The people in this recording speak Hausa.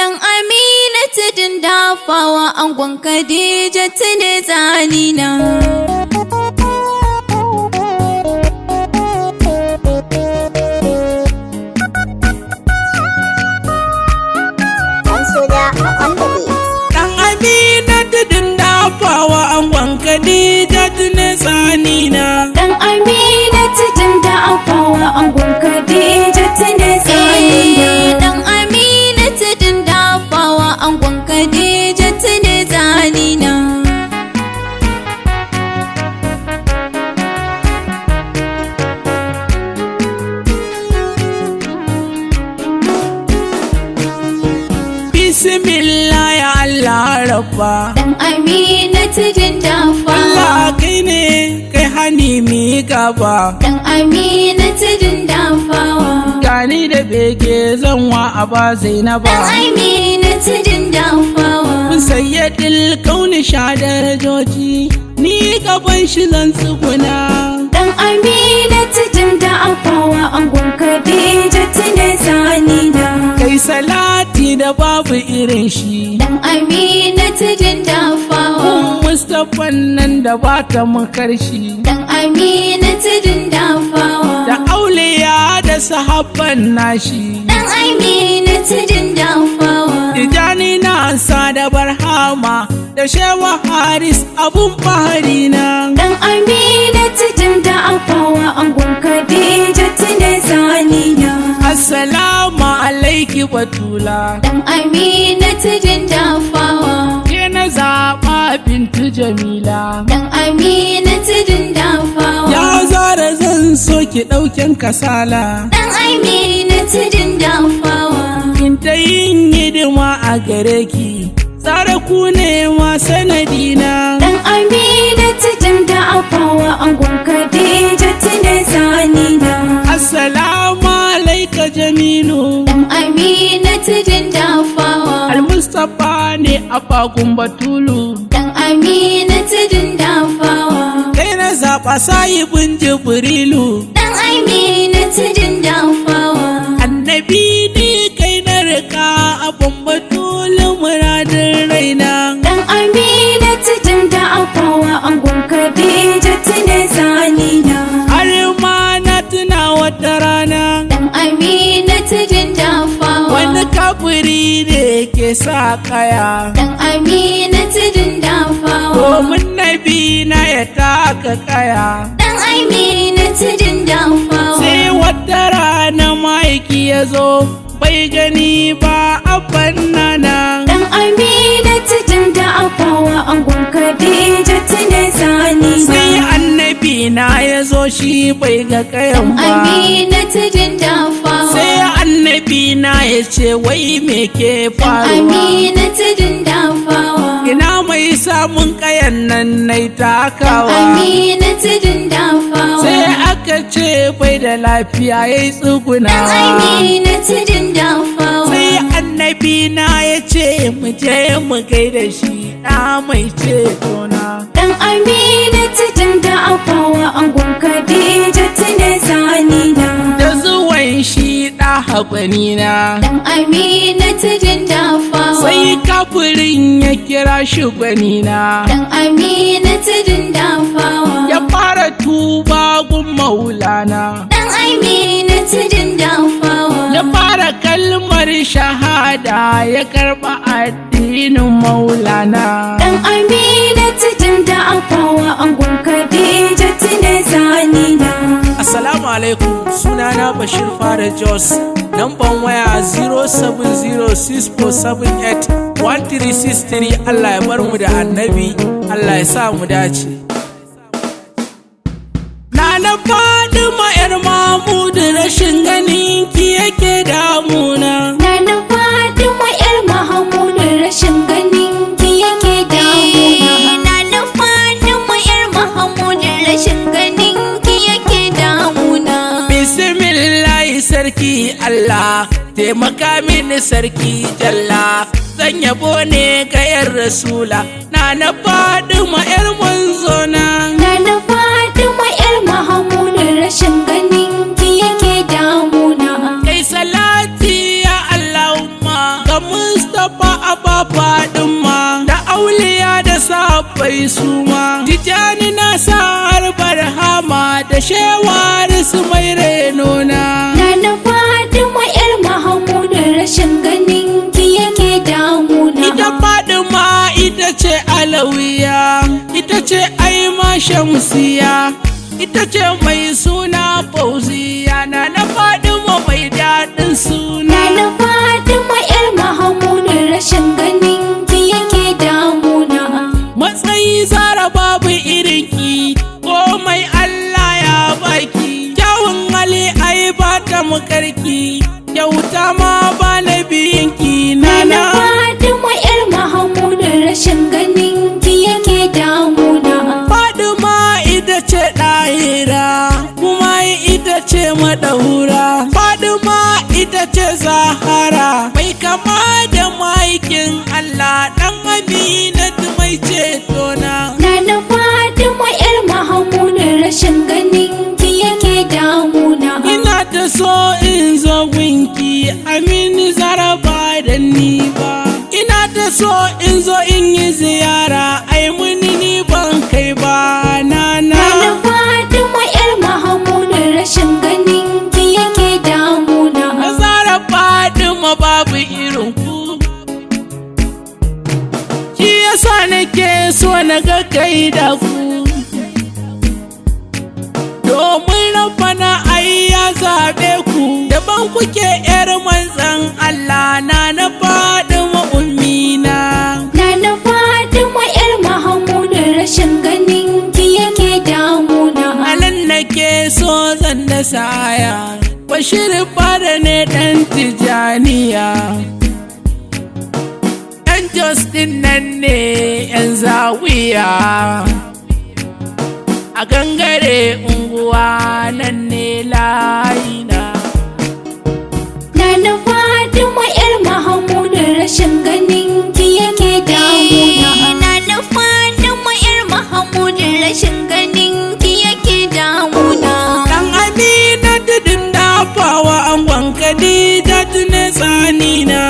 Dan Amina Tudun Dafawa angon Khadija tune zanina. Dan Amina Tudun Dafawa angon Khadija tune zanina. Dan Amina Tudun Dafawa angon Khadija tune zanina. Dan Amina Tudun Dafawa angon Khadija tune zanina. Bismillah ya Allah rabba. Dan Amina Tudun Dafawa. Allah kai ne kai hani mi gaba. Dan Amina Tudun Dafawa. Gani da bege zanwa a ba Zainaba. Dan Amina Tudun Dafawa. Kun sayyadil kauni sha darajoji ni gaban shi zan tsuguna. Dan Amina Tudun Dafawa angon Khadija tune zanina. Kai salati da babu irin shi. Dan Amina Tudun Dafawa. Mustapha nan da ba ta makarshi. Dan Amina Tudun Dafawa. Da auliya da sahabban nashi. Dan Amina Tudun Dafawa. Tijani na sa da barhama da shewa Haris abun fahari na. Dan Amina Tudun Dafawa angon Khadija tune zanina. Assalamu alaiki Batula. Dan Amina Tudun Dafawa. Ke na zaɓa bintu Jamila. Dan Amina Tudun Dafawa. Ya zara zan so ki ɗauken kasala. Dan Amina Tudun Dafawa. Kin ta yin hidima a gare ki. Tsara ku ne ma sanadina. Dan Amina Tudun Dafawa angon Khadija tune zanina. Assalamu alaika Jamilu. Dan Amina Tudun Dafawa. Al-Mustapha ne a fagun Batulu. Dan Amina Tudun Dafawa. Kai na zaɓa sahibin Jibrilu. Dan Amina Tudun Dafawa. Annabi ne kai na rika abin Batulu muradin raina. Dan Amina Tudun Dafawa angon Khadija tune zanina. Har ma na tuna wata rana. Dan Amina Tudun Dafawa. Wani kafiri ne ke sa kaya. Dan Amina Tudun Dafawa. Domin nabi na ya taka kaya. Dan Amina Tudun Dafawa. Sai wata rana maiki ya zo bai gani ba abban nana. Dan Amina Tudun Dafawa angon Khadija tune zanina. Sai annabi na ya zo shi bai ga kayan ba. Amina Tudun Dafawa. Sai annabi na ya ce wai me ke faruwa. Amina Tudun Dafawa. Ina mai samun kayan nan nai takawa. Amina Tudun Dafawa. Sai aka ce bai da lafiya yayi tsuguna. Dan Amina Tudun Dafawa. Sai annabi na ya ce mu je mu gaida shi ɗa mai cetona. Dan Amina Tudun Dafawa angon Khadija tune zanina. Da zuwan shi ɗa haƙwanina. Dan Amina Tudun Dafawa. Sai kafirin ya kira shi gwanina. Dan Amina Tudun Dafawa. Ya fara tuba gun maulana. Dan Amina Tudun Dafawa. Ya fara kalmar shahada ya karɓa addinin maulana. Dan Amina Tudun Dafawa angon Khadija tune zanina. Assalamu alaikum, sunana Bashir Fada Jos. Namban waya 07064781363. Allah ya bar mu da annabi, Allah ya sa mu dace. Na Fadima yar Mahmudu rashin ganin ki yake damuna. Na Fadima yar Mahmudu rashin ganin ki yake damuna. Na Fadima yar Mahmudu rashin ganin ki yake damuna. Bismillahi sarki Allah, taimaka mini sarki Jalla. Zan yabo ne ga yar Rasula. Na Fadima yar manzona. Na Fadima yar Mahmudu rashin ganin ki yake damuna. Kai salati ya Allahumma ga Mustapha Abba Fadima da auliya da sahabbai suma. Tijani na sa har barhama da shewar su mai renona. Nana Fatima yar Mahamudu rashin ganin ki yake damuna. Ita Fadima ita ce alawiya, ita ce aima shamsiya, ita ce mai suna fauziya. Nana Fadima mai daɗin suna. Nana Fatima yar Mahamudu rashin ganin ki yake damuna. Matsayi zara babu irinki, komai Allah ya baki. Kyawun hali ai ba ta mukarki, kyauta ma ba na biyinki. Nana Fatima yar Mahamudu rashin ganin ki yake damuna. Fadima ita ce ɗahira, kuma ita ce madahura. Fadima ita ce zahara, mai kama da maikin Allah, ɗan Aminatu mai cetona. Nana Fatima yar Mahamudu rashin ganin ki yake damuna. Ina ta so in zo gunki, Aminu Zara ba da ni ba. Ina ta so in zo in yi ziyara, ai muni ni ban kai ba. Nana Fatima yar Mahamudu rashin ganin ki yake damuna. Zara Fadima babu irin ku, shi yasa nake so na ga kai da ku. Domin Rabbana ai ya zaɓe ku, daban kuke yar manzan Allah. Nana Fadima ummina. Nana Fatima yar Mahamudu rashin ganin ki yake damuna. Alan nake so zan da saya, Bashir Fada ne ɗan Tijaniya. Ɗan Jos ɗin nan ne ‘yan zawiya, a gangare unguwa nan ne layina. Nana Fatima yar Mahamudu rashin ganin ki yake damuna. Nana Fatima yar Mahamudu rashin ganin ki yake damuna. Ɗan Amina Tudun Dafawa angon Khadija tune tsanina.